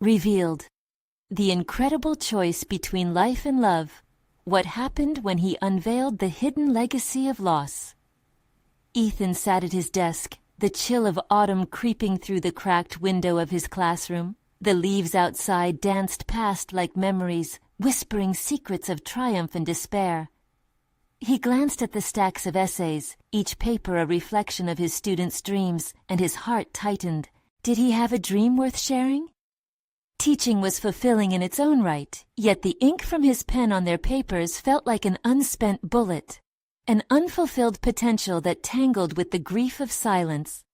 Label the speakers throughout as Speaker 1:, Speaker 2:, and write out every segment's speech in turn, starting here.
Speaker 1: Revealed. The incredible choice between life and love. What happened when he unveiled the hidden legacy of loss. Ethan sat at his desk, the chill of autumn creeping through the cracked window of his classroom. The leaves outside danced past like memories, whispering secrets of triumph and despair. He glanced at the stacks of essays, each paper a reflection of his students' dreams, and his heart tightened. Did he have a dream worth sharing? Teaching was fulfilling in its own right, yet the ink from his pen on their papers felt like an unspent bullet, an unfulfilled potential that tangled with the grief of silence.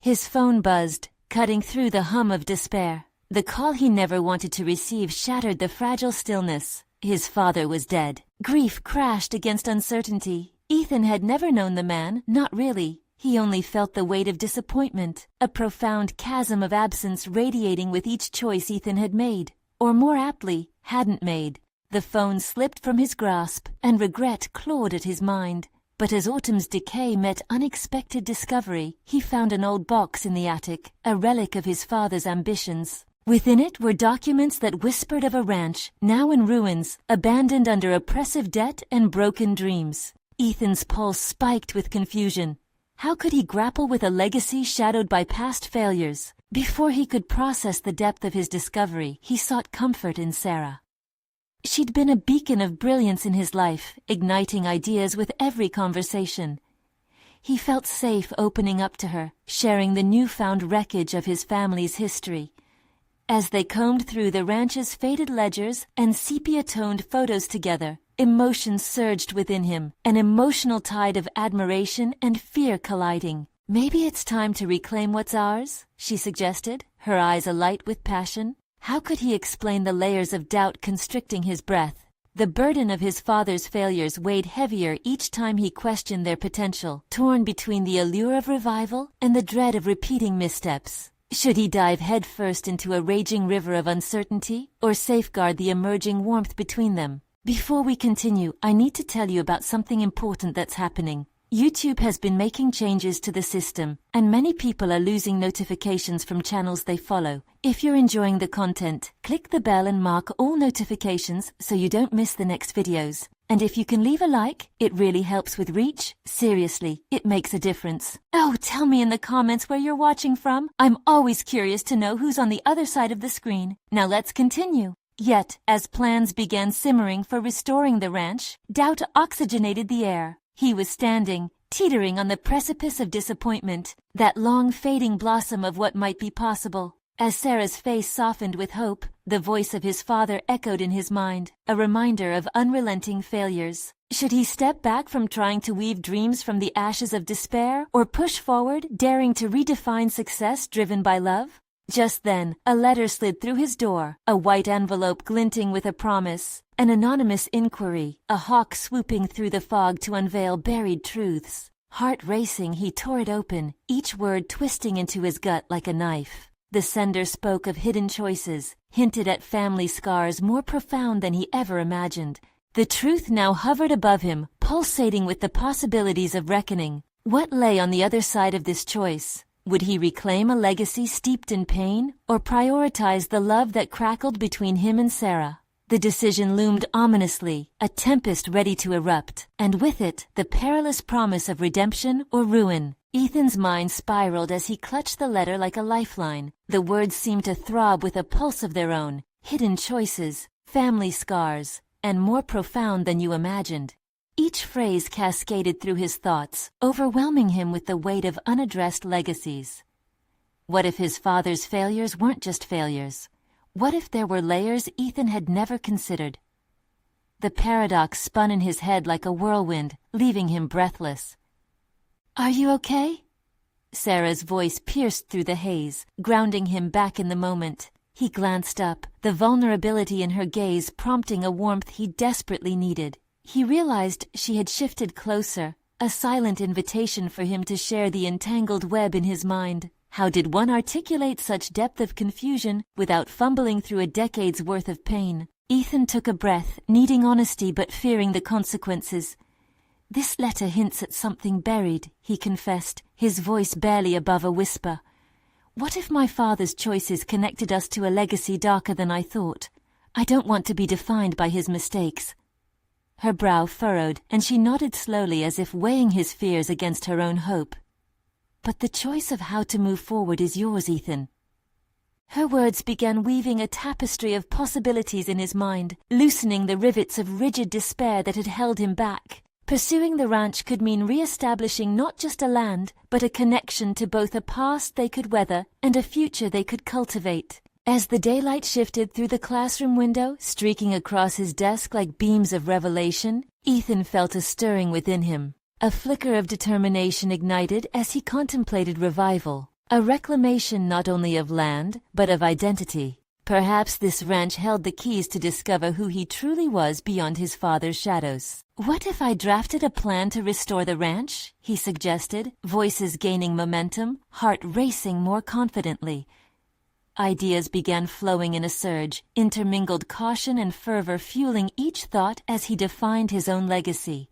Speaker 1: His phone buzzed, cutting through the hum of despair. The call he never wanted to receive shattered the fragile stillness. His father was dead. Grief crashed against uncertainty. Ethan had never known the man, not really. He only felt the weight of disappointment, a profound chasm of absence radiating with each choice Ethan had made, or more aptly, hadn't made. The phone slipped from his grasp, and regret clawed at his mind. But as autumn's decay met unexpected discovery, he found an old box in the attic, a relic of his father's ambitions. Within it were documents that whispered of a ranch, now in ruins, abandoned under oppressive debt and broken dreams. Ethan's pulse spiked with confusion. How could he grapple with a legacy shadowed by past failures? Before he could process the depth of his discovery, he sought comfort in Sarah. She'd been a beacon of brilliance in his life, igniting ideas with every conversation. He felt safe opening up to her, sharing the newfound wreckage of his family's history. As they combed through the ranch's faded ledgers and sepia-toned photos together, emotions surged within him, an emotional tide of admiration and fear colliding. Maybe it's time to reclaim what's ours, she suggested, her eyes alight with passion. How could he explain the layers of doubt constricting his breath? The burden of his father's failures weighed heavier each time he questioned their potential, torn between the allure of revival and the dread of repeating missteps. Should he dive headfirst into a raging river of uncertainty, or safeguard the emerging warmth between them? Before we continue, I need to tell you about something important that's happening. YouTube has been making changes to the system, and many people are losing notifications from channels they follow. If you're enjoying the content, click the bell and mark all notifications so you don't miss the next videos. And if you can leave a like, it really helps with reach. Seriously, it makes a difference. Oh, tell me in the comments where you're watching from. I'm always curious to know who's on the other side of the screen. Now let's continue. Yet, as plans began simmering for restoring the ranch, doubt oxygenated the air. He was standing, teetering on the precipice of disappointment, that long fading blossom of what might be possible. As Sarah's face softened with hope, the voice of his father echoed in his mind, a reminder of unrelenting failures. Should he step back from trying to weave dreams from the ashes of despair, or push forward, daring to redefine success driven by love? Just then, a letter slid through his door, a white envelope glinting with a promise, an anonymous inquiry, a hawk swooping through the fog to unveil buried truths. Heart racing, he tore it open, each word twisting into his gut like a knife. The sender spoke of hidden choices, hinted at family scars more profound than he ever imagined. The truth now hovered above him, pulsating with the possibilities of reckoning. What lay on the other side of this choice? Would he reclaim a legacy steeped in pain, or prioritize the love that crackled between him and Sarah? The decision loomed ominously, a tempest ready to erupt, and with it, the perilous promise of redemption or ruin. Ethan's mind spiraled as he clutched the letter like a lifeline. The words seemed to throb with a pulse of their own. Hidden choices, family scars, and more profound than you imagined. Each phrase cascaded through his thoughts, overwhelming him with the weight of unaddressed legacies. What if his father's failures weren't just failures? What if there were layers Ethan had never considered? The paradox spun in his head like a whirlwind, leaving him breathless. "Are you okay?" Sarah's voice pierced through the haze, grounding him back in the moment. He glanced up, the vulnerability in her gaze prompting a warmth he desperately needed. He realized she had shifted closer, a silent invitation for him to share the entangled web in his mind. How did one articulate such depth of confusion without fumbling through a decade's worth of pain? Ethan took a breath, needing honesty but fearing the consequences. "This letter hints at something buried," he confessed, his voice barely above a whisper. What if my father's choices connected us to a legacy darker than I thought? I don't want to be defined by his mistakes. Her brow furrowed, and she nodded slowly as if weighing his fears against her own hope. But the choice of how to move forward is yours, Ethan. Her words began weaving a tapestry of possibilities in his mind, loosening the rivets of rigid despair that had held him back. Pursuing the ranch could mean re-establishing not just a land, but a connection to both a past they could weather and a future they could cultivate. As the daylight shifted through the classroom window, streaking across his desk like beams of revelation, Ethan felt a stirring within him. A flicker of determination ignited as he contemplated revival, a reclamation not only of land, but of identity. Perhaps this ranch held the keys to discover who he truly was beyond his father's shadows. "What if I drafted a plan to restore the ranch?" he suggested, voices gaining momentum, heart racing more confidently. Ideas began flowing in a surge, intermingled caution and fervor fueling each thought as he defined his own legacy.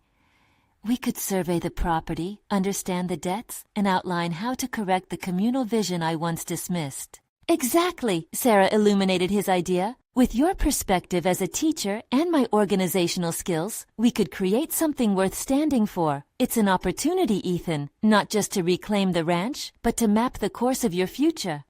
Speaker 1: "We could survey the property, understand the debts, and outline how to correct the communal vision I once dismissed." "Exactly," Sarah illuminated his idea. "With your perspective as a teacher and my organizational skills, we could create something worth standing for. It's an opportunity, Ethan, not just to reclaim the ranch, but to map the course of your future."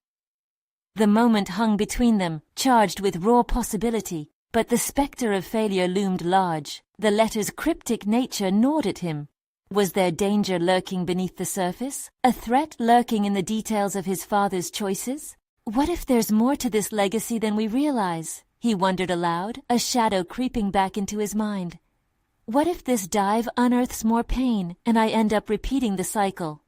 Speaker 1: The moment hung between them, charged with raw possibility, but the specter of failure loomed large. The letter's cryptic nature gnawed at him. Was there danger lurking beneath the surface? A threat lurking in the details of his father's choices? What if there's more to this legacy than we realize? He wondered aloud, a shadow creeping back into his mind. What if this dive unearths more pain, and I end up repeating the cycle?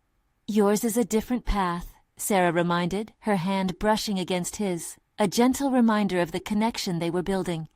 Speaker 1: "Yours is a different path," Sarah reminded, her hand brushing against his, a gentle reminder of the connection they were building.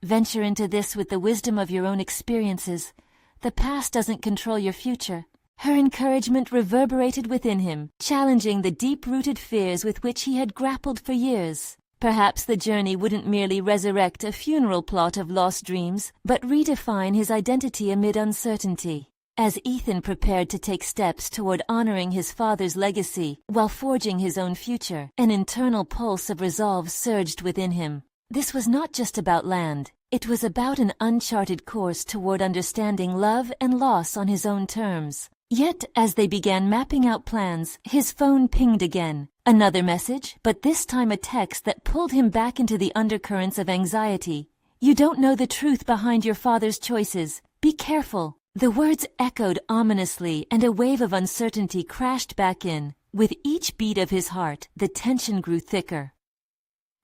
Speaker 1: "Venture into this with the wisdom of your own experiences. The past doesn't control your future." Her encouragement reverberated within him, challenging the deep-rooted fears with which he had grappled for years. Perhaps the journey wouldn't merely resurrect a funeral plot of lost dreams, but redefine his identity amid uncertainty. As Ethan prepared to take steps toward honoring his father's legacy while forging his own future, an internal pulse of resolve surged within him. This was not just about land. It was about an uncharted course toward understanding love and loss on his own terms. Yet, as they began mapping out plans, his phone pinged again. Another message, but this time a text that pulled him back into the undercurrents of anxiety. "You don't know the truth behind your father's choices. Be careful." The words echoed ominously, and a wave of uncertainty crashed back in. With each beat of his heart, the tension grew thicker.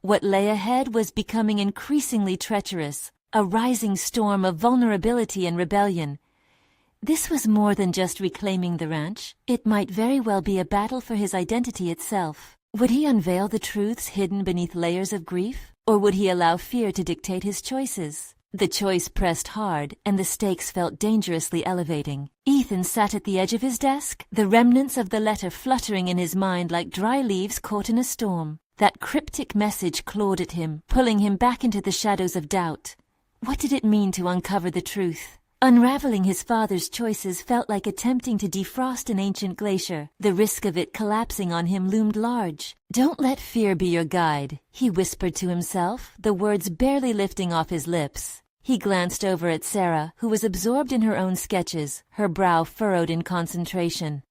Speaker 1: What lay ahead was becoming increasingly treacherous, a rising storm of vulnerability and rebellion. This was more than just reclaiming the ranch. It might very well be a battle for his identity itself. Would he unveil the truths hidden beneath layers of grief? Or would he allow fear to dictate his choices? The choice pressed hard, and the stakes felt dangerously elevating. Ethan sat at the edge of his desk, the remnants of the letter fluttering in his mind like dry leaves caught in a storm. That cryptic message clawed at him, pulling him back into the shadows of doubt. What did it mean to uncover the truth? Unraveling his father's choices felt like attempting to defrost an ancient glacier. The risk of it collapsing on him loomed large. "Don't let fear be your guide," he whispered to himself, the words barely lifting off his lips. He glanced over at Sarah, who was absorbed in her own sketches, her brow furrowed in concentration.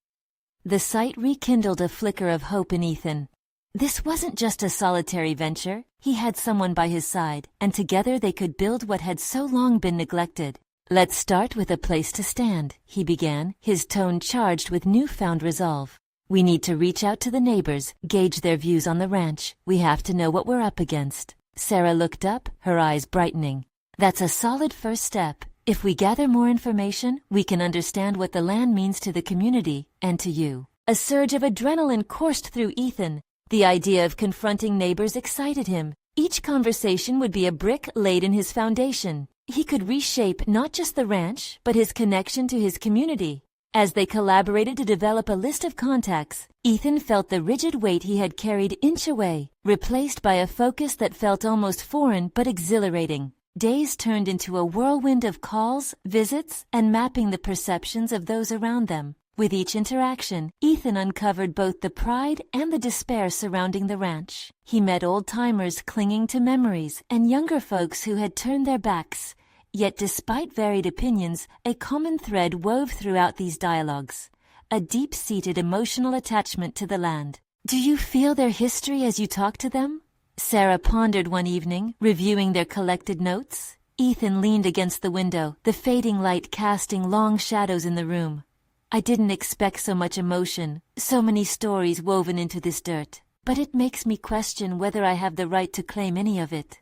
Speaker 1: The sight rekindled a flicker of hope in Ethan. This wasn't just a solitary venture. He had someone by his side, and together they could build what had so long been neglected. "Let's start with a place to stand," he began, his tone charged with newfound resolve. "We need to reach out to the neighbors, gauge their views on the ranch. We have to know what we're up against." Sarah looked up, her eyes brightening. "That's a solid first step. If we gather more information, we can understand what the land means to the community and to you." A surge of adrenaline coursed through Ethan. The idea of confronting neighbors excited him. Each conversation would be a brick laid in his foundation. He could reshape not just the ranch, but his connection to his community. As they collaborated to develop a list of contacts, Ethan felt the rigid weight he had carried inch away, replaced by a focus that felt almost foreign but exhilarating. Days turned into a whirlwind of calls, visits, and mapping the perceptions of those around them. With each interaction, Ethan uncovered both the pride and the despair surrounding the ranch. He met old-timers clinging to memories and younger folks who had turned their backs. Yet despite varied opinions, a common thread wove throughout these dialogues: a deep-seated emotional attachment to the land. "Do you feel their history as you talk to them?" Sarah pondered one evening, reviewing their collected notes. Ethan leaned against the window, the fading light casting long shadows in the room. "I didn't expect so much emotion, so many stories woven into this dirt. But it makes me question whether I have the right to claim any of it."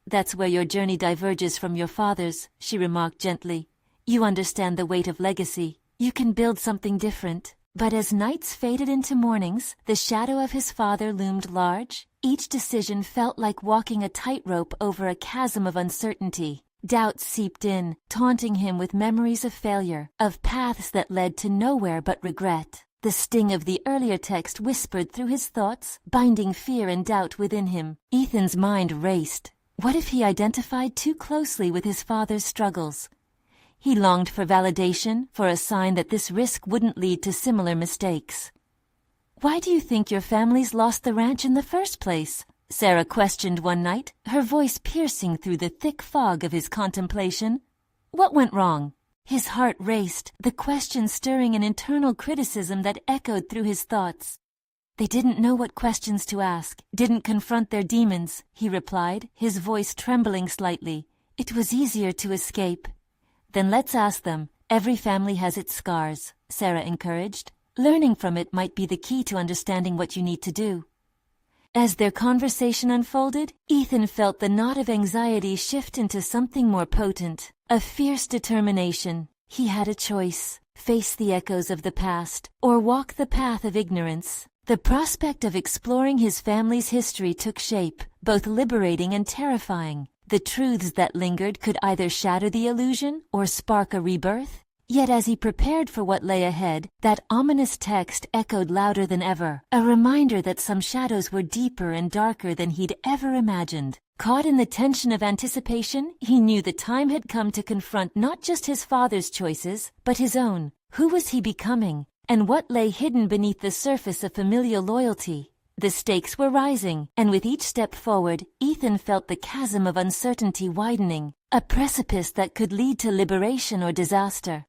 Speaker 1: "That's where your journey diverges from your father's," she remarked gently. "You understand the weight of legacy. You can build something different." But as nights faded into mornings, the shadow of his father loomed large. Each decision felt like walking a tightrope over a chasm of uncertainty. Doubts seeped in, taunting him with memories of failure, of paths that led to nowhere but regret. The sting of the earlier text whispered through his thoughts, binding fear and doubt within him. Ethan's mind raced. What if he identified too closely with his father's struggles? He longed for validation, for a sign that this risk wouldn't lead to similar mistakes. "Why do you think your family's lost the ranch in the first place?" Sarah questioned one night, her voice piercing through the thick fog of his contemplation. "What went wrong?" His heart raced, the question stirring an internal criticism that echoed through his thoughts. "They didn't know what questions to ask, didn't confront their demons," he replied, his voice trembling slightly. "It was easier to escape." "Then let's ask them. Every family has its scars," Sarah encouraged. "Learning from it might be the key to understanding what you need to do." As their conversation unfolded, Ethan felt the knot of anxiety shift into something more potent, a fierce determination. He had a choice: face the echoes of the past, or walk the path of ignorance. The prospect of exploring his family's history took shape, both liberating and terrifying. The truths that lingered could either shatter the illusion or spark a rebirth. Yet as he prepared for what lay ahead, that ominous text echoed louder than ever, a reminder that some shadows were deeper and darker than he'd ever imagined. Caught in the tension of anticipation, he knew the time had come to confront not just his father's choices, but his own. Who was he becoming? And what lay hidden beneath the surface of familial loyalty? The stakes were rising, and with each step forward, Ethan felt the chasm of uncertainty widening, a precipice that could lead to liberation or disaster.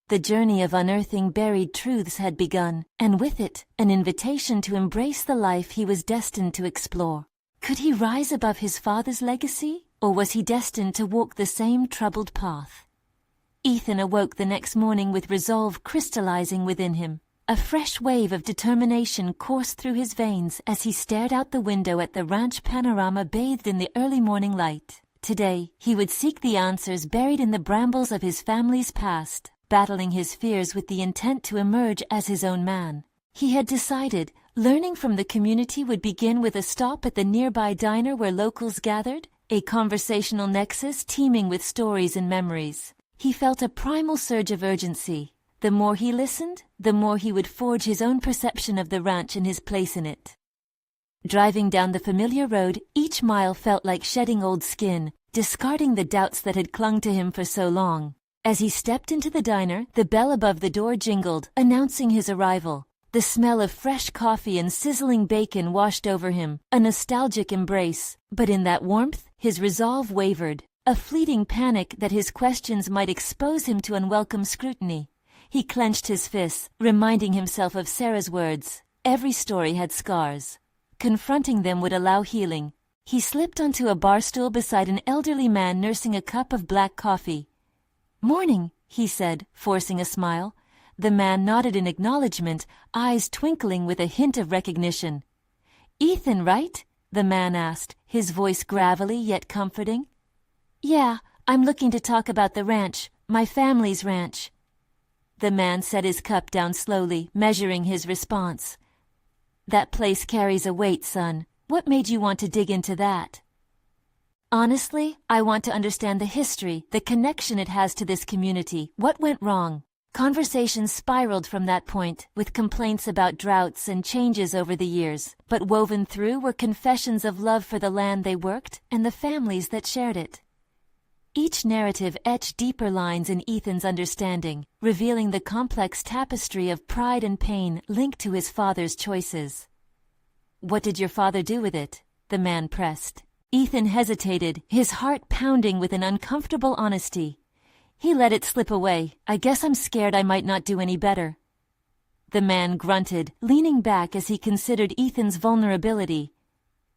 Speaker 1: The journey of unearthing buried truths had begun, and with it, an invitation to embrace the life he was destined to explore. Could he rise above his father's legacy, or was he destined to walk the same troubled path? Ethan awoke the next morning with resolve crystallizing within him. A fresh wave of determination coursed through his veins as he stared out the window at the ranch panorama bathed in the early morning light. Today, he would seek the answers buried in the brambles of his family's past, battling his fears with the intent to emerge as his own man. He had decided, learning from the community would begin with a stop at the nearby diner where locals gathered, a conversational nexus teeming with stories and memories. He felt a primal surge of urgency. The more he listened, the more he would forge his own perception of the ranch and his place in it. Driving down the familiar road, each mile felt like shedding old skin, discarding the doubts that had clung to him for so long. As he stepped into the diner, the bell above the door jingled, announcing his arrival. The smell of fresh coffee and sizzling bacon washed over him, a nostalgic embrace. But in that warmth, his resolve wavered, a fleeting panic that his questions might expose him to unwelcome scrutiny. He clenched his fists, reminding himself of Sarah's words. Every story had scars. Confronting them would allow healing. He slipped onto a bar stool beside an elderly man nursing a cup of black coffee. "Morning," he said, forcing a smile. The man nodded in acknowledgement, eyes twinkling with a hint of recognition. "Ethan, right?" the man asked, his voice gravelly yet comforting. "Yeah, I'm looking to talk about the ranch, my family's ranch." The man set his cup down slowly, measuring his response. "That place carries a weight, son. What made you want to dig into that?" "Honestly, I want to understand the history, the connection it has to this community. What went wrong?" Conversations spiraled from that point, with complaints about droughts and changes over the years, but woven through were confessions of love for the land they worked and the families that shared it. Each narrative etched deeper lines in Ethan's understanding, revealing the complex tapestry of pride and pain linked to his father's choices. "What did your father do with it?" the man pressed. Ethan hesitated, his heart pounding with an uncomfortable honesty. "He let it slip away. I guess I'm scared I might not do any better." The man grunted, leaning back as he considered Ethan's vulnerability.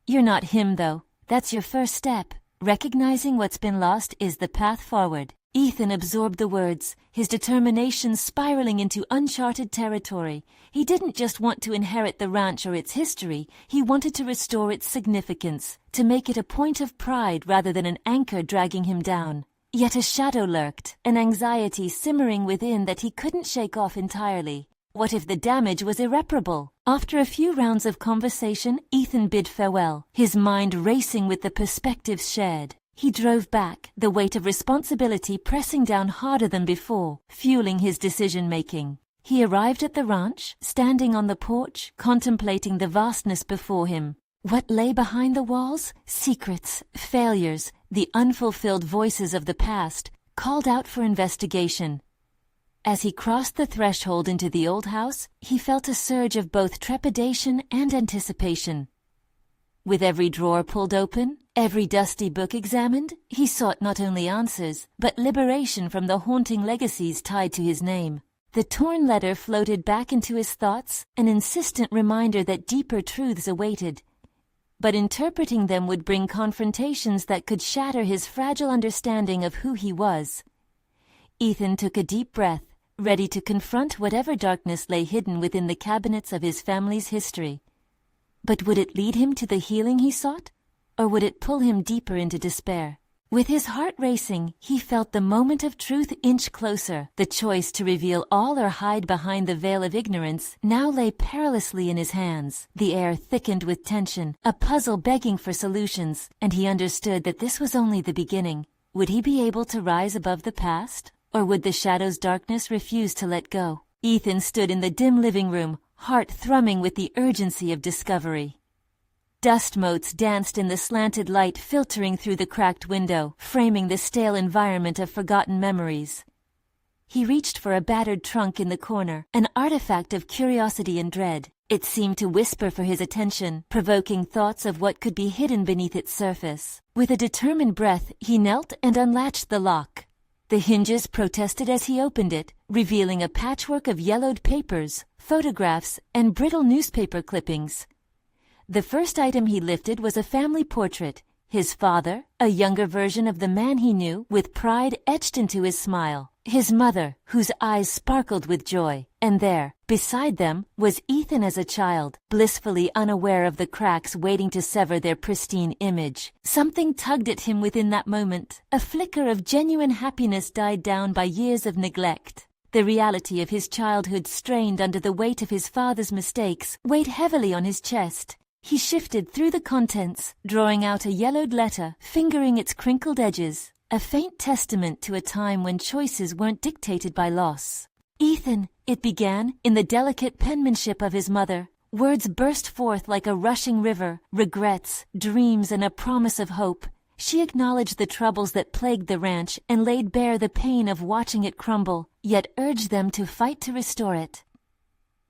Speaker 1: "You're not him, though. That's your first step. Recognizing what's been lost is the path forward." Ethan absorbed the words, his determination spiraling into uncharted territory. He didn't just want to inherit the ranch or its history, he wanted to restore its significance, to make it a point of pride rather than an anchor dragging him down. Yet a shadow lurked, an anxiety simmering within that he couldn't shake off entirely. What if the damage was irreparable? After a few rounds of conversation, Ethan bid farewell, his mind racing with the perspectives shared. He drove back, the weight of responsibility pressing down harder than before, fueling his decision-making. He arrived at the ranch, standing on the porch, contemplating the vastness before him. What lay behind the walls? Secrets, failures, the unfulfilled voices of the past, called out for investigation. As he crossed the threshold into the old house, he felt a surge of both trepidation and anticipation. With every drawer pulled open, every dusty book examined, he sought not only answers, but liberation from the haunting legacies tied to his name. The torn letter floated back into his thoughts, an insistent reminder that deeper truths awaited. But interpreting them would bring confrontations that could shatter his fragile understanding of who he was. Ethan took a deep breath, ready to confront whatever darkness lay hidden within the cabinets of his family's history. But would it lead him to the healing he sought, or would it pull him deeper into despair? With his heart racing, he felt the moment of truth inch closer. The choice to reveal all or hide behind the veil of ignorance now lay perilously in his hands. The air thickened with tension, a puzzle begging for solutions, and he understood that this was only the beginning. Would he be able to rise above the past? Or would the shadow's darkness refuse to let go? Ethan stood in the dim living room, heart thrumming with the urgency of discovery. Dust motes danced in the slanted light filtering through the cracked window, framing the stale environment of forgotten memories. He reached for a battered trunk in the corner, an artifact of curiosity and dread. It seemed to whisper for his attention, provoking thoughts of what could be hidden beneath its surface. With a determined breath, he knelt and unlatched the lock. The hinges protested as he opened it, revealing a patchwork of yellowed papers, photographs, and brittle newspaper clippings. The first item he lifted was a family portrait, his father, a younger version of the man he knew, with pride etched into his smile, his mother, whose eyes sparkled with joy, and there, beside them, was Ethan as a child, blissfully unaware of the cracks waiting to sever their pristine image. Something tugged at him within that moment. A flicker of genuine happiness died down by years of neglect. The reality of his childhood strained under the weight of his father's mistakes weighed heavily on his chest. He shifted through the contents, drawing out a yellowed letter, fingering its crinkled edges, a faint testament to a time when choices weren't dictated by loss. "Ethan," it began, in the delicate penmanship of his mother. Words burst forth like a rushing river, regrets, dreams, and a promise of hope. She acknowledged the troubles that plagued the ranch and laid bare the pain of watching it crumble, yet urged them to fight to restore it.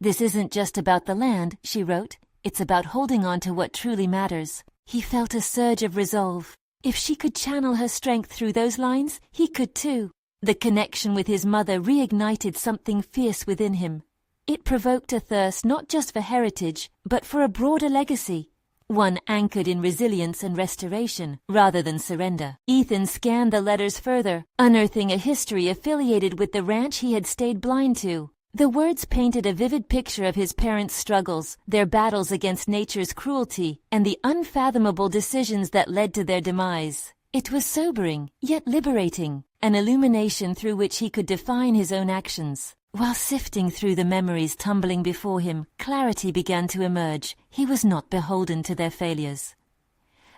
Speaker 1: "This isn't just about the land," she wrote. "It's about holding on to what truly matters." He felt a surge of resolve. If she could channel her strength through those lines, he could too. The connection with his mother reignited something fierce within him. It provoked a thirst not just for heritage, but for a broader legacy, one anchored in resilience and restoration, rather than surrender. Ethan scanned the letters further, unearthing a history affiliated with the ranch he had stayed blind to. The words painted a vivid picture of his parents' struggles, their battles against nature's cruelty, and the unfathomable decisions that led to their demise. It was sobering, yet liberating, an illumination through which he could define his own actions. While sifting through the memories tumbling before him, clarity began to emerge. He was not beholden to their failures.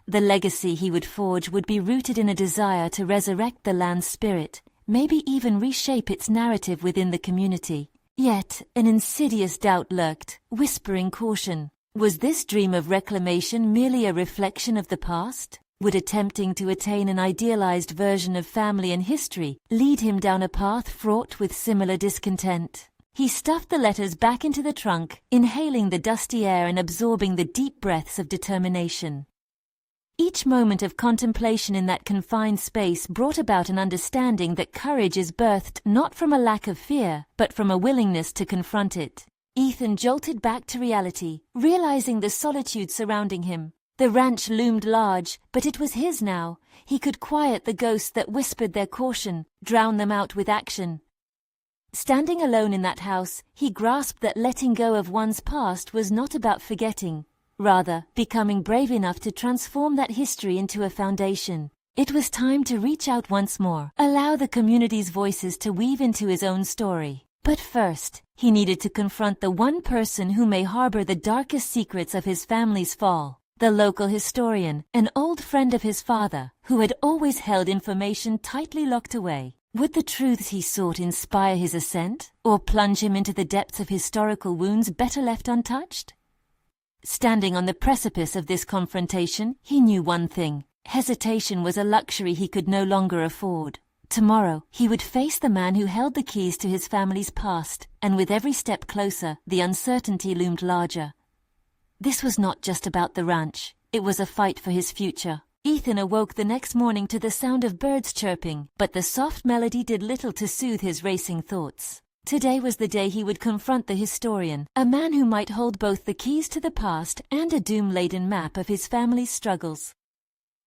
Speaker 1: The legacy he would forge would be rooted in a desire to resurrect the land's spirit, maybe even reshape its narrative within the community. Yet an insidious doubt lurked, whispering caution. Was this dream of reclamation merely a reflection of the past? Would attempting to attain an idealized version of family and history lead him down a path fraught with similar discontent? He stuffed the letters back into the trunk, inhaling the dusty air and absorbing the deep breaths of determination. Each moment of contemplation in that confined space brought about an understanding that courage is birthed not from a lack of fear, but from a willingness to confront it. Ethan jolted back to reality, realizing the solitude surrounding him. The ranch loomed large, but it was his now. He could quiet the ghosts that whispered their caution, drown them out with action. Standing alone in that house, he grasped that letting go of one's past was not about forgetting. Rather, becoming brave enough to transform that history into a foundation. It was time to reach out once more, allow the community's voices to weave into his own story. But first, he needed to confront the one person who may harbor the darkest secrets of his family's fall. The local historian, an old friend of his father, who had always held information tightly locked away. Would the truths he sought inspire his ascent, or plunge him into the depths of historical wounds better left untouched? Standing on the precipice of this confrontation, he knew one thing. Hesitation was a luxury he could no longer afford. Tomorrow, he would face the man who held the keys to his family's past, and with every step closer, the uncertainty loomed larger. This was not just about the ranch. It was a fight for his future. Ethan awoke the next morning to the sound of birds chirping, but the soft melody did little to soothe his racing thoughts. Today was the day he would confront the historian, a man who might hold both the keys to the past and a doom-laden map of his family's struggles.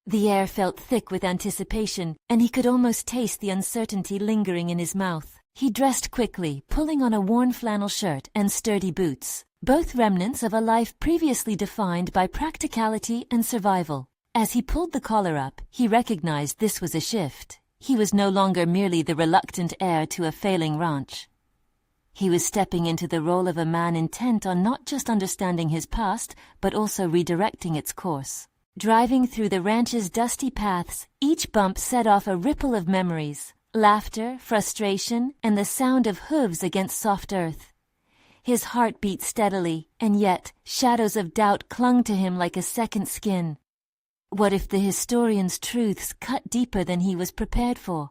Speaker 1: The air felt thick with anticipation, and he could almost taste the uncertainty lingering in his mouth. He dressed quickly, pulling on a worn flannel shirt and sturdy boots, both remnants of a life previously defined by practicality and survival. As he pulled the collar up, he recognized this was a shift. He was no longer merely the reluctant heir to a failing ranch. He was stepping into the role of a man intent on not just understanding his past, but also redirecting its course. Driving through the ranch's dusty paths, each bump set off a ripple of memories, laughter, frustration, and the sound of hooves against soft earth. His heart beat steadily, and yet shadows of doubt clung to him like a second skin. What if the historian's truths cut deeper than he was prepared for?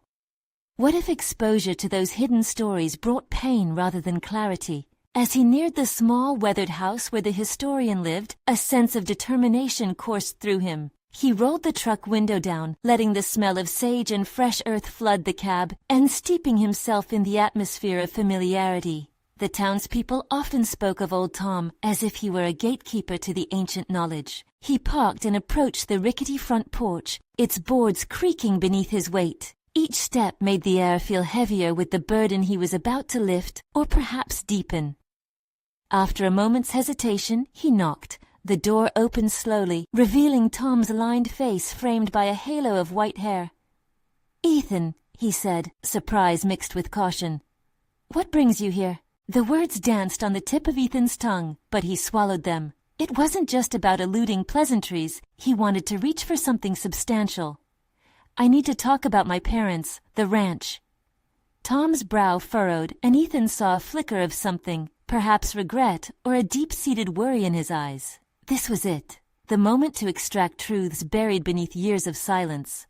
Speaker 1: What if exposure to those hidden stories brought pain rather than clarity? As he neared the small, weathered house where the historian lived, a sense of determination coursed through him. He rolled the truck window down, letting the smell of sage and fresh earth flood the cab, and steeping himself in the atmosphere of familiarity. The townspeople often spoke of old Tom as if he were a gatekeeper to the ancient knowledge. He parked and approached the rickety front porch, its boards creaking beneath his weight. Each step made the air feel heavier with the burden he was about to lift, or perhaps deepen. After a moment's hesitation, he knocked. The door opened slowly, revealing Tom's lined face framed by a halo of white hair. "Ethan," he said, surprise mixed with caution. "What brings you here?" The words danced on the tip of Ethan's tongue, but he swallowed them. It wasn't just about eluding pleasantries. He wanted to reach for something substantial. "I need to talk about my parents, the ranch." Tom's brow furrowed, and Ethan saw a flicker of something, perhaps regret or a deep-seated worry in his eyes. This was it, the moment to extract truths buried beneath years of silence.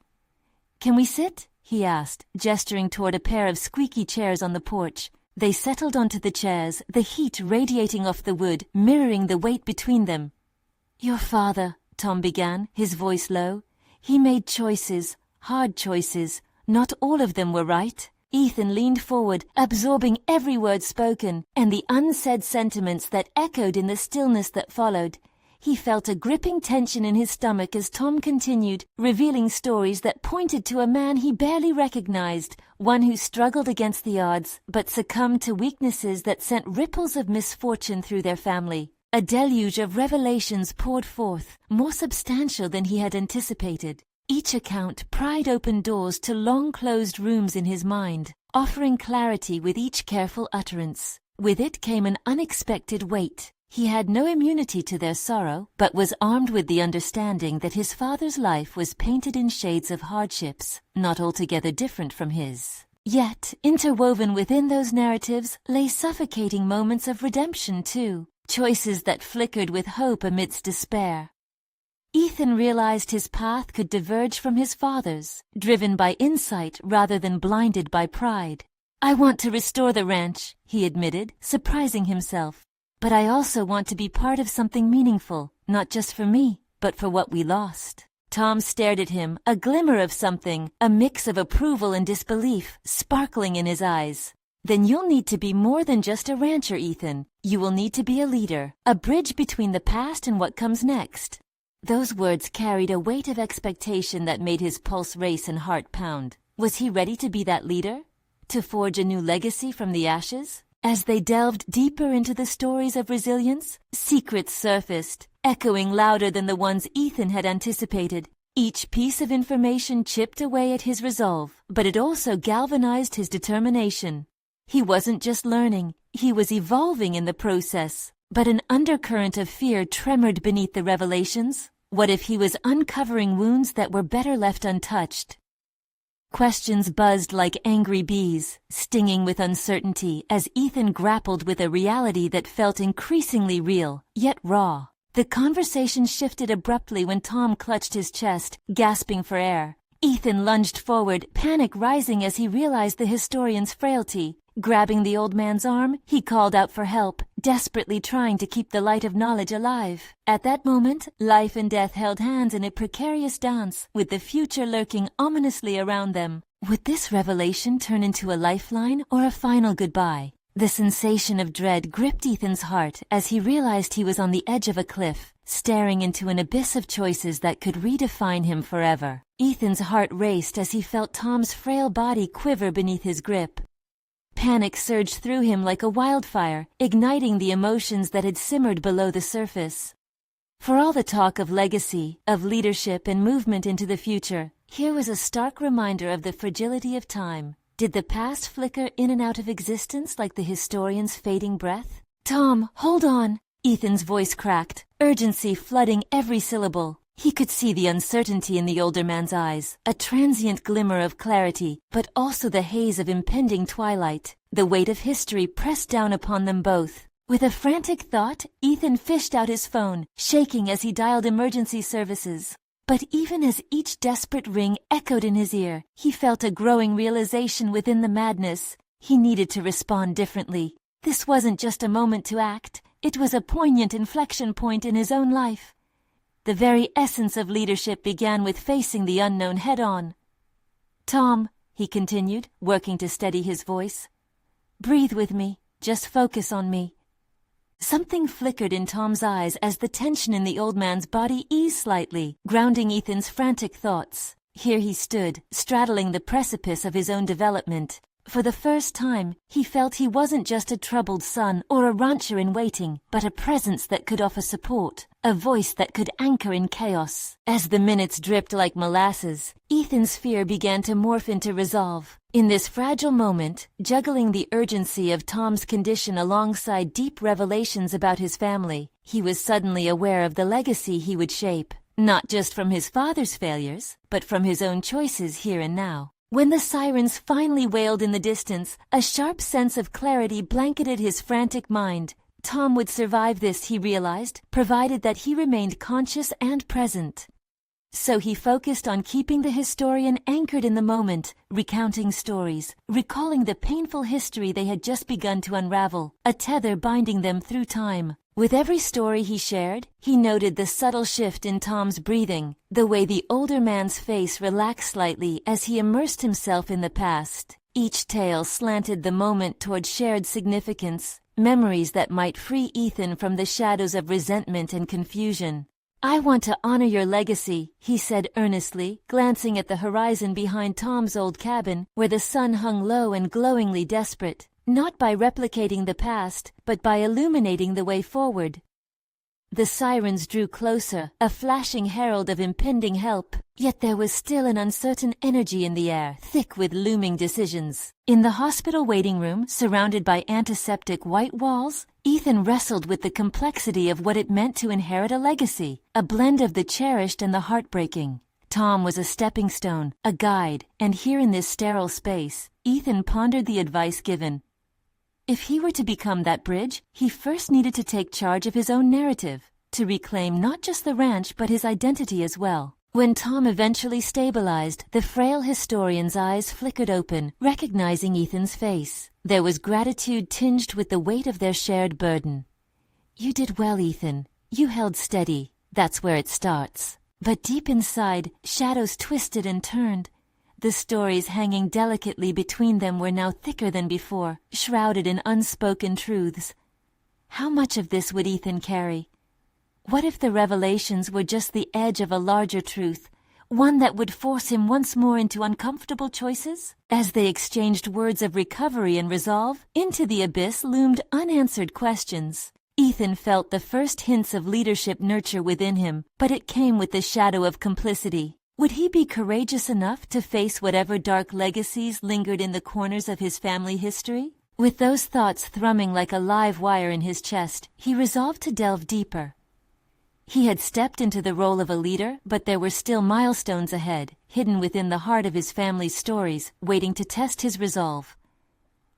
Speaker 1: "Can we sit?" he asked, gesturing toward a pair of squeaky chairs on the porch. They settled onto the chairs, the heat radiating off the wood, mirroring the weight between them. "Your father," Tom began, his voice low. "He made choices, hard choices. Not all of them were right." Ethan leaned forward, absorbing every word spoken, and the unsaid sentiments that echoed in the stillness that followed. He felt a gripping tension in his stomach as Tom continued, revealing stories that pointed to a man he barely recognized, one who struggled against the odds, but succumbed to weaknesses that sent ripples of misfortune through their family. A deluge of revelations poured forth, more substantial than he had anticipated. Each account pried open doors to long-closed rooms in his mind, offering clarity with each careful utterance. With it came an unexpected weight. He had no immunity to their sorrow, but was armed with the understanding that his father's life was painted in shades of hardships, not altogether different from his. Yet, interwoven within those narratives lay suffocating moments of redemption too, choices that flickered with hope amidst despair. Ethan realized his path could diverge from his father's, driven by insight rather than blinded by pride. "I want to restore the ranch," he admitted, surprising himself. "But I also want to be part of something meaningful, not just for me, but for what we lost." Tom stared at him, a glimmer of something, a mix of approval and disbelief, sparkling in his eyes. "Then you'll need to be more than just a rancher, Ethan. You will need to be a leader, a bridge between the past and what comes next." Those words carried a weight of expectation that made his pulse race and heart pound. Was he ready to be that leader? To forge a new legacy from the ashes? As they delved deeper into the stories of resilience, secrets surfaced, echoing louder than the ones Ethan had anticipated. Each piece of information chipped away at his resolve, but it also galvanized his determination. He wasn't just learning, he was evolving in the process. But an undercurrent of fear tremored beneath the revelations. What if he was uncovering wounds that were better left untouched? Questions buzzed like angry bees, stinging with uncertainty as Ethan grappled with a reality that felt increasingly real, yet raw. The conversation shifted abruptly when Tom clutched his chest, gasping for air. Ethan lunged forward, panic rising as he realized the historian's frailty. Grabbing the old man's arm, he called out for help, desperately trying to keep the light of knowledge alive. At that moment, life and death held hands in a precarious dance, with the future lurking ominously around them. Would this revelation turn into a lifeline or a final goodbye? The sensation of dread gripped Ethan's heart as he realized he was on the edge of a cliff, staring into an abyss of choices that could redefine him forever. Ethan's heart raced as he felt Tom's frail body quiver beneath his grip. Panic surged through him like a wildfire, igniting the emotions that had simmered below the surface. For all the talk of legacy, of leadership and movement into the future, here was a stark reminder of the fragility of time. Did the past flicker in and out of existence like the historian's fading breath? "Tom, hold on!" Ethan's voice cracked, urgency flooding every syllable. He could see the uncertainty in the older man's eyes, a transient glimmer of clarity, but also the haze of impending twilight. The weight of history pressed down upon them both. With a frantic thought, Ethan fished out his phone, shaking as he dialed emergency services. But even as each desperate ring echoed in his ear, he felt a growing realization within the madness. He needed to respond differently. This wasn't just a moment to act, it was a poignant inflection point in his own life. The very essence of leadership began with facing the unknown head-on. "Tom," he continued, working to steady his voice, "breathe with me, just focus on me." Something flickered in Tom's eyes as the tension in the old man's body eased slightly, grounding Ethan's frantic thoughts. Here he stood, straddling the precipice of his own development. For the first time, he felt he wasn't just a troubled son or a rancher in waiting, but a presence that could offer support, a voice that could anchor in chaos. As the minutes dripped like molasses, Ethan's fear began to morph into resolve. In this fragile moment, juggling the urgency of Tom's condition alongside deep revelations about his family, he was suddenly aware of the legacy he would shape, not just from his father's failures, but from his own choices here and now. When the sirens finally wailed in the distance, a sharp sense of clarity blanketed his frantic mind. Tom would survive this, he realized, provided that he remained conscious and present. So he focused on keeping the historian anchored in the moment, recounting stories, recalling the painful history they had just begun to unravel, a tether binding them through time. With every story he shared, he noted the subtle shift in Tom's breathing, the way the older man's face relaxed slightly as he immersed himself in the past. Each tale slanted the moment toward shared significance, memories that might free Ethan from the shadows of resentment and confusion. "I want to honor your legacy," he said earnestly, glancing at the horizon behind Tom's old cabin, where the sun hung low and glowingly desperate. Not by replicating the past, but by illuminating the way forward. The sirens drew closer, a flashing herald of impending help, yet there was still an uncertain energy in the air, thick with looming decisions. In the hospital waiting room, surrounded by antiseptic white walls, Ethan wrestled with the complexity of what it meant to inherit a legacy, a blend of the cherished and the heartbreaking. Tom was a stepping stone, a guide, and here in this sterile space, Ethan pondered the advice given. If he were to become that bridge, he first needed to take charge of his own narrative. to reclaim not just the ranch but his identity as well. When Tom eventually stabilized, the frail historian's eyes flickered open, recognizing Ethan's face. There was gratitude tinged with the weight of their shared burden. "You did well, Ethan. You held steady. That's where it starts." But deep inside, shadows twisted and turned. The stories hanging delicately between them were now thicker than before, shrouded in unspoken truths. How much of this would Ethan carry? What if the revelations were just the edge of a larger truth, one that would force him once more into uncomfortable choices? As they exchanged words of recovery and resolve, into the abyss loomed unanswered questions. Ethan felt the first hints of leadership nurture within him, but it came with the shadow of complicity. Would he be courageous enough to face whatever dark legacies lingered in the corners of his family history? With those thoughts thrumming like a live wire in his chest, he resolved to delve deeper. He had stepped into the role of a leader, but there were still milestones ahead, hidden within the heart of his family's stories, waiting to test his resolve.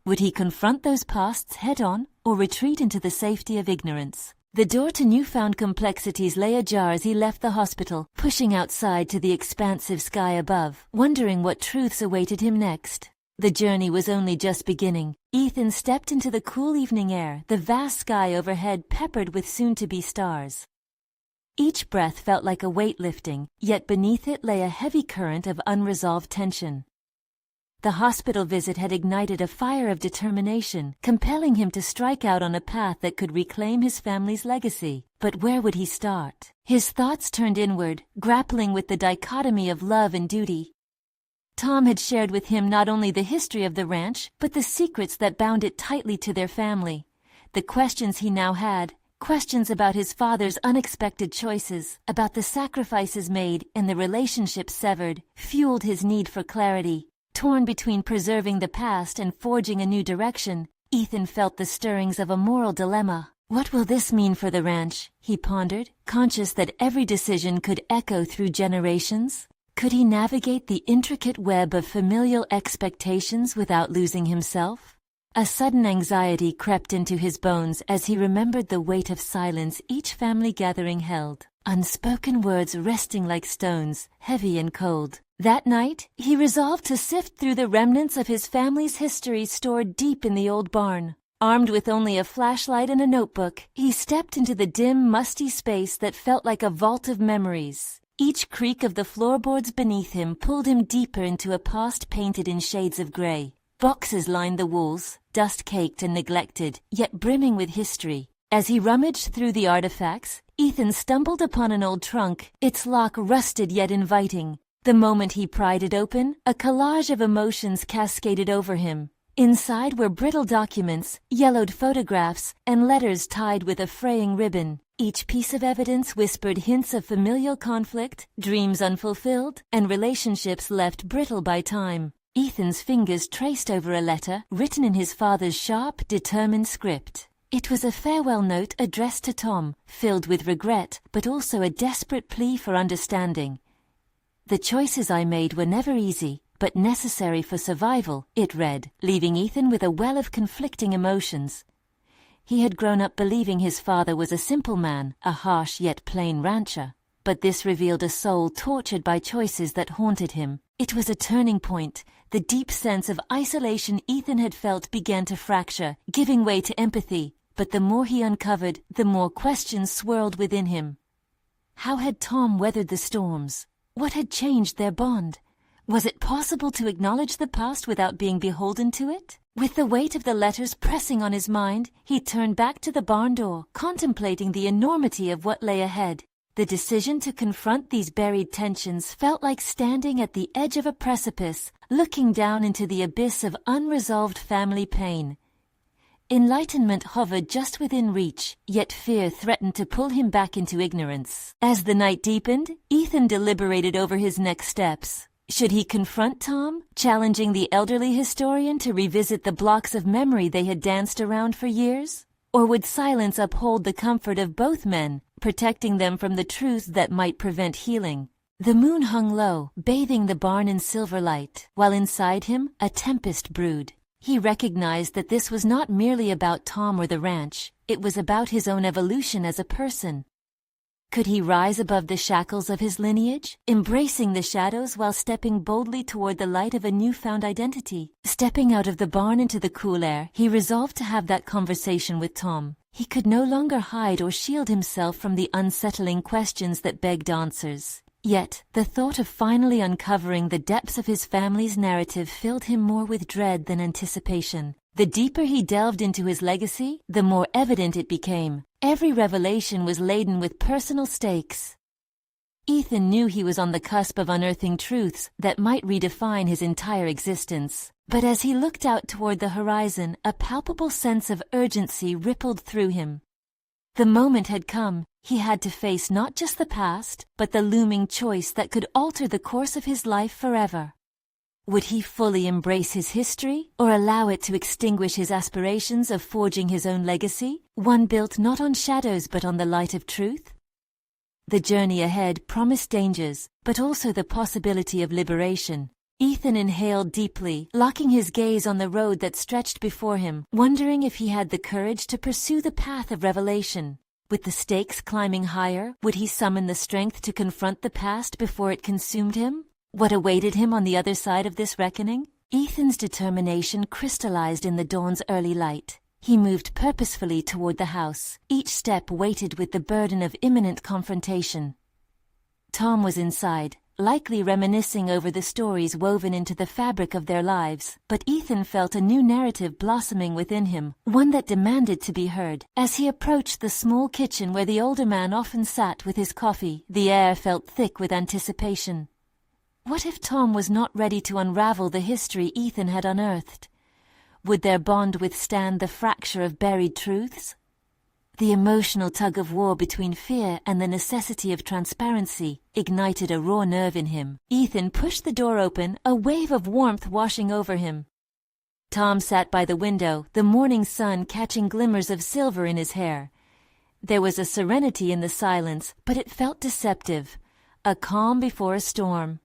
Speaker 1: Would he confront those pasts head-on, or retreat into the safety of ignorance? The door to newfound complexities lay ajar as he left the hospital, pushing outside to the expansive sky above, wondering what truths awaited him next. The journey was only just beginning. Ethan stepped into the cool evening air, the vast sky overhead peppered with soon-to-be stars. Each breath felt like a weight lifting, yet beneath it lay a heavy current of unresolved tension. The hospital visit had ignited a fire of determination, compelling him to strike out on a path that could reclaim his family's legacy. But where would he start? His thoughts turned inward, grappling with the dichotomy of love and duty. Tom had shared with him not only the history of the ranch, but the secrets that bound it tightly to their family. The questions he now had, questions about his father's unexpected choices, about the sacrifices made and the relationships severed, fueled his need for clarity. Torn between preserving the past and forging a new direction, Ethan felt the stirrings of a moral dilemma. What will this mean for the ranch? He pondered, conscious that every decision could echo through generations. Could he navigate the intricate web of familial expectations without losing himself? A sudden anxiety crept into his bones as he remembered the weight of silence each family gathering held, unspoken words resting like stones, heavy and cold. That night, he resolved to sift through the remnants of his family's history stored deep in the old barn. Armed with only a flashlight and a notebook, he stepped into the dim, musty space that felt like a vault of memories. Each creak of the floorboards beneath him pulled him deeper into a past painted in shades of gray. Boxes lined the walls, dust-caked and neglected, yet brimming with history. As he rummaged through the artifacts, Ethan stumbled upon an old trunk, its lock rusted yet inviting. The moment he pried it open, a collage of emotions cascaded over him. Inside were brittle documents, yellowed photographs, and letters tied with a fraying ribbon. Each piece of evidence whispered hints of familial conflict, dreams unfulfilled, and relationships left brittle by time. Ethan's fingers traced over a letter, written in his father's sharp, determined script. It was a farewell note addressed to Tom, filled with regret, but also a desperate plea for understanding. "The choices I made were never easy, but necessary for survival," it read, leaving Ethan with a well of conflicting emotions. He had grown up believing his father was a simple man, a harsh yet plain rancher. But this revealed a soul tortured by choices that haunted him. It was a turning point. The deep sense of isolation Ethan had felt began to fracture, giving way to empathy. But the more he uncovered, the more questions swirled within him. How had Tom weathered the storms? What had changed their bond? Was it possible to acknowledge the past without being beholden to it? With the weight of the letters pressing on his mind, he turned back to the barn door, contemplating the enormity of what lay ahead. The decision to confront these buried tensions felt like standing at the edge of a precipice, looking down into the abyss of unresolved family pain. Enlightenment hovered just within reach, yet fear threatened to pull him back into ignorance. As the night deepened, Ethan deliberated over his next steps. Should he confront Tom, challenging the elderly historian to revisit the blocks of memory they had danced around for years? Or would silence uphold the comfort of both men, protecting them from the truths that might prevent healing? The moon hung low, bathing the barn in silver light, while inside him a tempest brewed. He recognized that this was not merely about Tom or the ranch, it was about his own evolution as a person. Could he rise above the shackles of his lineage, embracing the shadows while stepping boldly toward the light of a newfound identity? Stepping out of the barn into the cool air, he resolved to have that conversation with Tom. He could no longer hide or shield himself from the unsettling questions that begged answers. Yet, the thought of finally uncovering the depths of his family's narrative filled him more with dread than anticipation. The deeper he delved into his legacy, the more evident it became. Every revelation was laden with personal stakes. Ethan knew he was on the cusp of unearthing truths that might redefine his entire existence. But as he looked out toward the horizon, a palpable sense of urgency rippled through him. The moment had come. He had to face not just the past, but the looming choice that could alter the course of his life forever. Would he fully embrace his history, or allow it to extinguish his aspirations of forging his own legacy, one built not on shadows but on the light of truth? The journey ahead promised dangers, but also the possibility of liberation. Ethan inhaled deeply, locking his gaze on the road that stretched before him, wondering if he had the courage to pursue the path of revelation. With the stakes climbing higher, would he summon the strength to confront the past before it consumed him? What awaited him on the other side of this reckoning? Ethan's determination crystallized in the dawn's early light. He moved purposefully toward the house, each step weighted with the burden of imminent confrontation. Tom was inside, likely reminiscing over the stories woven into the fabric of their lives, but Ethan felt a new narrative blossoming within him, one that demanded to be heard. As he approached the small kitchen where the older man often sat with his coffee, the air felt thick with anticipation. What if Tom was not ready to unravel the history Ethan had unearthed? Would their bond withstand the fracture of buried truths? The emotional tug-of-war between fear and the necessity of transparency ignited a raw nerve in him. Ethan pushed the door open, a wave of warmth washing over him. Tom sat by the window, the morning sun catching glimmers of silver in his hair. There was a serenity in the silence, but it felt deceptive, a calm before a storm.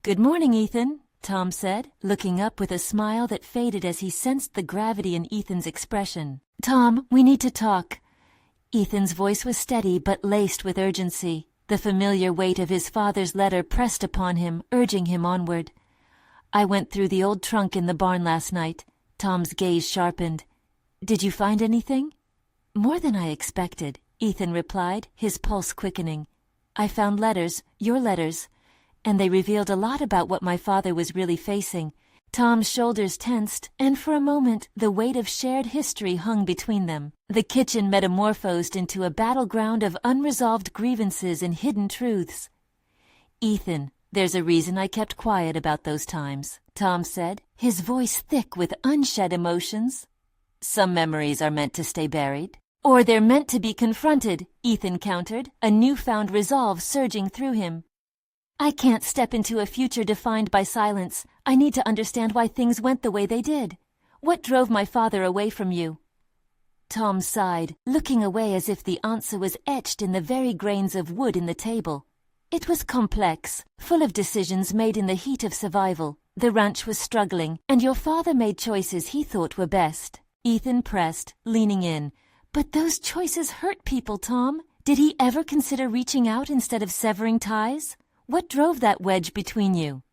Speaker 1: "Good morning, Ethan," Tom said, looking up with a smile that faded as he sensed the gravity in Ethan's expression. "Tom, we need to talk." Ethan's voice was steady but laced with urgency. The familiar weight of his father's letter pressed upon him, urging him onward. "I went through the old trunk in the barn last night." Tom's gaze sharpened. "Did you find anything?" "More than I expected," Ethan replied, his pulse quickening. "I found letters, your letters, and they revealed a lot about what my father was really facing." Tom's shoulders tensed, and for a moment the weight of shared history hung between them. The kitchen metamorphosed into a battleground of unresolved grievances and hidden truths. "Ethan, there's a reason I kept quiet about those times," Tom said, his voice thick with unshed emotions. "Some memories are meant to stay buried." "Or they're meant to be confronted," Ethan countered, a newfound resolve surging through him. "I can't step into a future defined by silence. I need to understand why things went the way they did. What drove my father away from you?" Tom sighed, looking away as if the answer was etched in the very grains of wood in the table. "It was complex, full of decisions made in the heat of survival. The ranch was struggling, and your father made choices he thought were best." Ethan pressed, leaning in. "But those choices hurt people, Tom. Did he ever consider reaching out instead of severing ties? What drove that wedge between you?"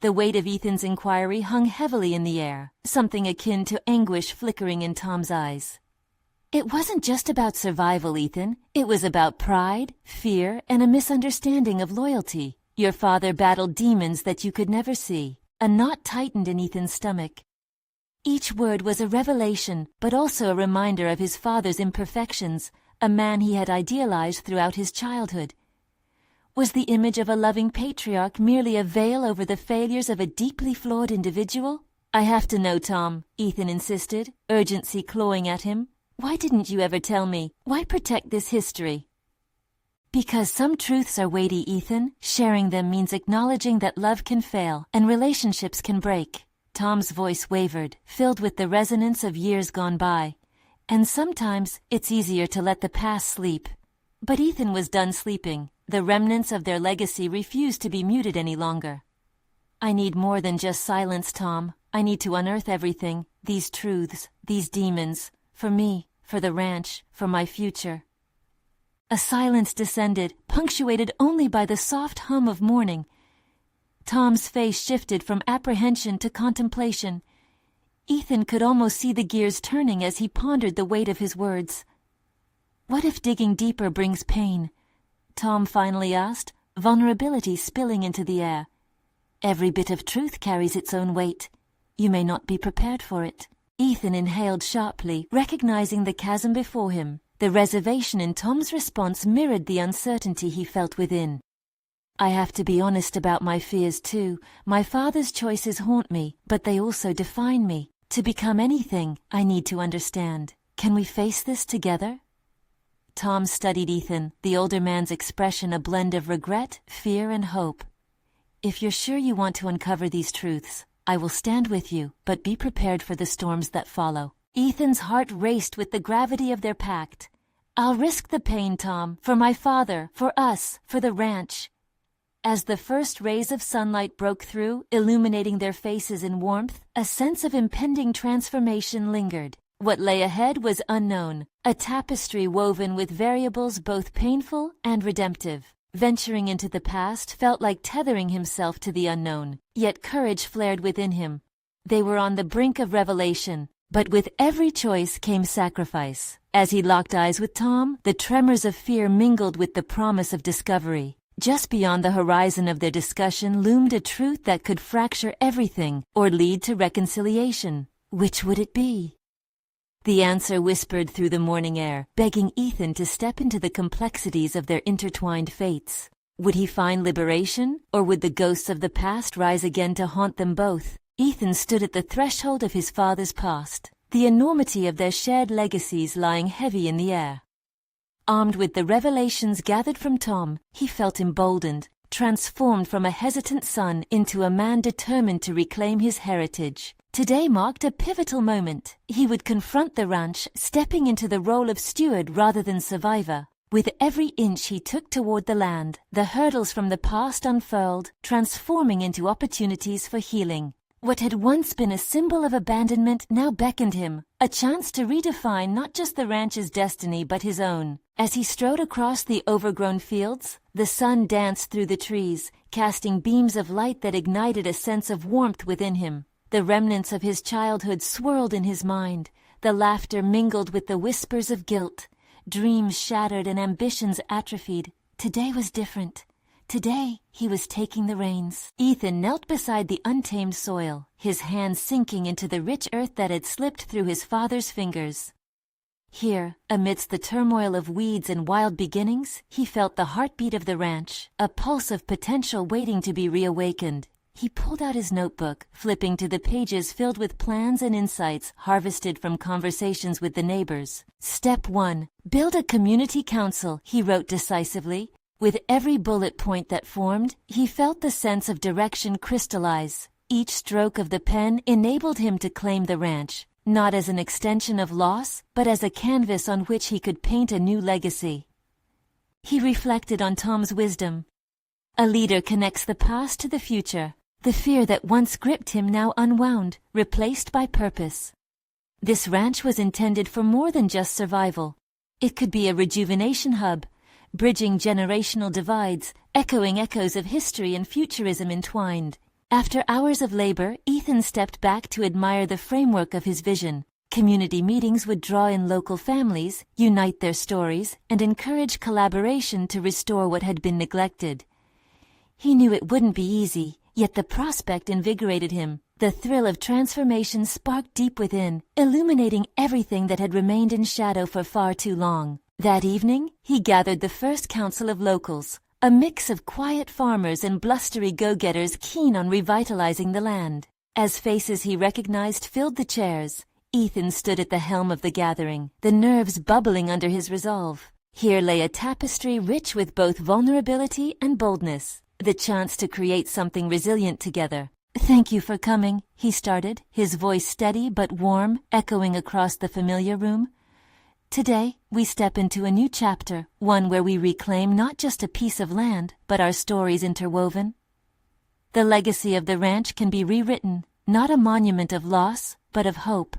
Speaker 1: The weight of Ethan's inquiry hung heavily in the air, something akin to anguish flickering in Tom's eyes. "It wasn't just about survival, Ethan. It was about pride, fear, and a misunderstanding of loyalty. Your father battled demons that you could never see." A knot tightened in Ethan's stomach. Each word was a revelation, but also a reminder of his father's imperfections, a man he had idealized throughout his childhood. Was the image of a loving patriarch merely a veil over the failures of a deeply flawed individual? "I have to know, Tom," Ethan insisted, urgency clawing at him. "Why didn't you ever tell me? Why protect this history?" "Because some truths are weighty, Ethan. Sharing them means acknowledging that love can fail and relationships can break." Tom's voice wavered, filled with the resonance of years gone by. "And sometimes it's easier to let the past sleep." But Ethan was done sleeping. The remnants of their legacy refused to be muted any longer. "I need more than just silence, Tom. I need to unearth everything, these truths, these demons, for me, for the ranch, for my future." A silence descended, punctuated only by the soft hum of morning. Tom's face shifted from apprehension to contemplation. Ethan could almost see the gears turning as he pondered the weight of his words. "What if digging deeper brings pain?" Tom finally asked, vulnerability spilling into the air. "Every bit of truth carries its own weight. You may not be prepared for it." Ethan inhaled sharply, recognizing the chasm before him. The reservation in Tom's response mirrored the uncertainty he felt within. "I have to be honest about my fears too. My father's choices haunt me, but they also define me. To become anything, I need to understand. Can we face this together?" Tom studied Ethan, the older man's expression a blend of regret, fear, and hope. "If you're sure you want to uncover these truths, I will stand with you, but be prepared for the storms that follow." Ethan's heart raced with the gravity of their pact. "I'll risk the pain, Tom, for my father, for us, for the ranch." As the first rays of sunlight broke through, illuminating their faces in warmth, a sense of impending transformation lingered. What lay ahead was unknown, a tapestry woven with variables both painful and redemptive. Venturing into the past felt like tethering himself to the unknown, yet courage flared within him. They were on the brink of revelation, but with every choice came sacrifice. As he locked eyes with Tom, the tremors of fear mingled with the promise of discovery. Just beyond the horizon of their discussion loomed a truth that could fracture everything or lead to reconciliation. Which would it be? The answer whispered through the morning air, begging Ethan to step into the complexities of their intertwined fates. Would he find liberation, or would the ghosts of the past rise again to haunt them both? Ethan stood at the threshold of his father's past, the enormity of their shared legacies lying heavy in the air. Armed with the revelations gathered from Tom, he felt emboldened, transformed from a hesitant son into a man determined to reclaim his heritage. Today marked a pivotal moment. He would confront the ranch, stepping into the role of steward rather than survivor. With every inch he took toward the land, the hurdles from the past unfurled, transforming into opportunities for healing. What had once been a symbol of abandonment now beckoned him, a chance to redefine not just the ranch's destiny but his own. As he strode across the overgrown fields, the sun danced through the trees, casting beams of light that ignited a sense of warmth within him. The remnants of his childhood swirled in his mind, the laughter mingled with the whispers of guilt. Dreams shattered and ambitions atrophied. Today was different. Today, he was taking the reins. Ethan knelt beside the untamed soil, his hands sinking into the rich earth that had slipped through his father's fingers. Here, amidst the turmoil of weeds and wild beginnings, he felt the heartbeat of the ranch, a pulse of potential waiting to be reawakened. He pulled out his notebook, flipping to the pages filled with plans and insights harvested from conversations with the neighbors. Step 1. Build a community council, he wrote decisively. With every bullet point that formed, he felt the sense of direction crystallize. Each stroke of the pen enabled him to claim the ranch, not as an extension of loss, but as a canvas on which he could paint a new legacy. He reflected on Tom's wisdom. A leader connects the past to the future. The fear that once gripped him now unwound, replaced by purpose. This ranch was intended for more than just survival. It could be a rejuvenation hub, bridging generational divides, echoing echoes of history and futurism entwined. After hours of labor, Ethan stepped back to admire the framework of his vision. Community meetings would draw in local families, unite their stories, and encourage collaboration to restore what had been neglected. He knew it wouldn't be easy, yet the prospect invigorated him. The thrill of transformation sparked deep within, illuminating everything that had remained in shadow for far too long. That evening, he gathered the first council of locals, a mix of quiet farmers and blustery go-getters keen on revitalizing the land. As faces he recognized filled the chairs, Ethan stood at the helm of the gathering, the nerves bubbling under his resolve. Here lay a tapestry rich with both vulnerability and boldness, the chance to create something resilient together. "Thank you for coming," he started, his voice steady but warm, echoing across the familiar room. "Today, we step into a new chapter, one where we reclaim not just a piece of land, but our stories interwoven. The legacy of the ranch can be rewritten, not a monument of loss, but of hope."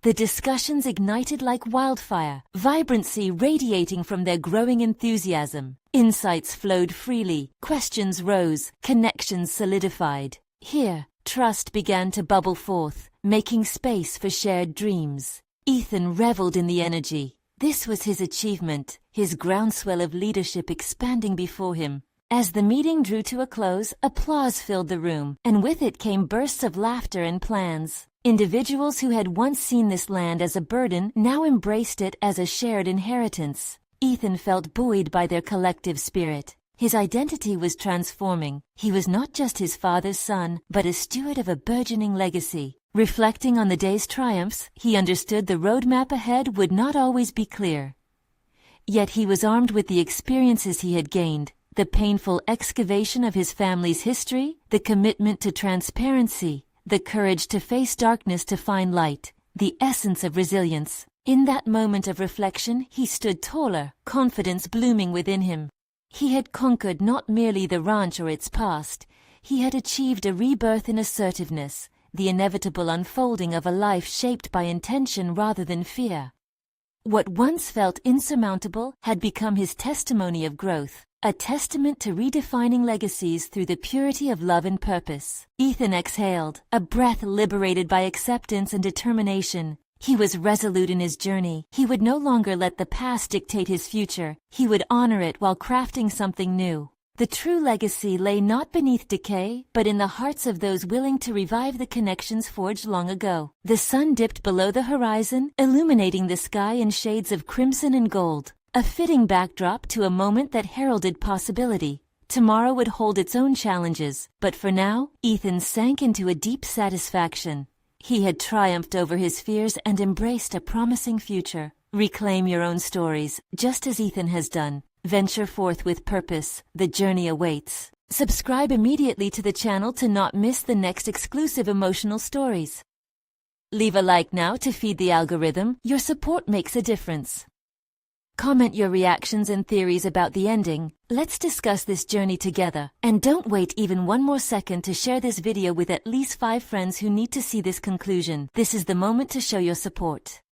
Speaker 1: The discussions ignited like wildfire, vibrancy radiating from their growing enthusiasm. Insights flowed freely, questions rose, connections solidified. Here, trust began to bubble forth, making space for shared dreams. Ethan reveled in the energy. This was his achievement, his groundswell of leadership expanding before him. As the meeting drew to a close, applause filled the room, and with it came bursts of laughter and plans. Individuals who had once seen this land as a burden now embraced it as a shared inheritance. Ethan felt buoyed by their collective spirit. His identity was transforming. He was not just his father's son, but a steward of a burgeoning legacy. Reflecting on the day's triumphs, he understood the roadmap ahead would not always be clear. Yet he was armed with the experiences he had gained, the painful excavation of his family's history, the commitment to transparency, the courage to face darkness to find light, the essence of resilience. In that moment of reflection, he stood taller, confidence blooming within him. He had conquered not merely the ranch or its past, he had achieved a rebirth in assertiveness, the inevitable unfolding of a life shaped by intention rather than fear. What once felt insurmountable had become his testimony of growth, a testament to redefining legacies through the purity of love and purpose. Ethan exhaled, a breath liberated by acceptance and determination. He was resolute in his journey. He would no longer let the past dictate his future. He would honor it while crafting something new. The true legacy lay not beneath decay, but in the hearts of those willing to revive the connections forged long ago. The sun dipped below the horizon, illuminating the sky in shades of crimson and gold, a fitting backdrop to a moment that heralded possibility. Tomorrow would hold its own challenges, but for now, Ethan sank into a deep satisfaction. He had triumphed over his fears and embraced a promising future. Reclaim your own stories, just as Ethan has done. Venture forth with purpose. The journey awaits. Subscribe immediately to the channel to not miss the next exclusive emotional stories. Leave a like now to feed the algorithm. Your support makes a difference. Comment your reactions and theories about the ending. Let's discuss this journey together. And don't wait even one more second to share this video with at least 5 friends who need to see this conclusion. This is the moment to show your support.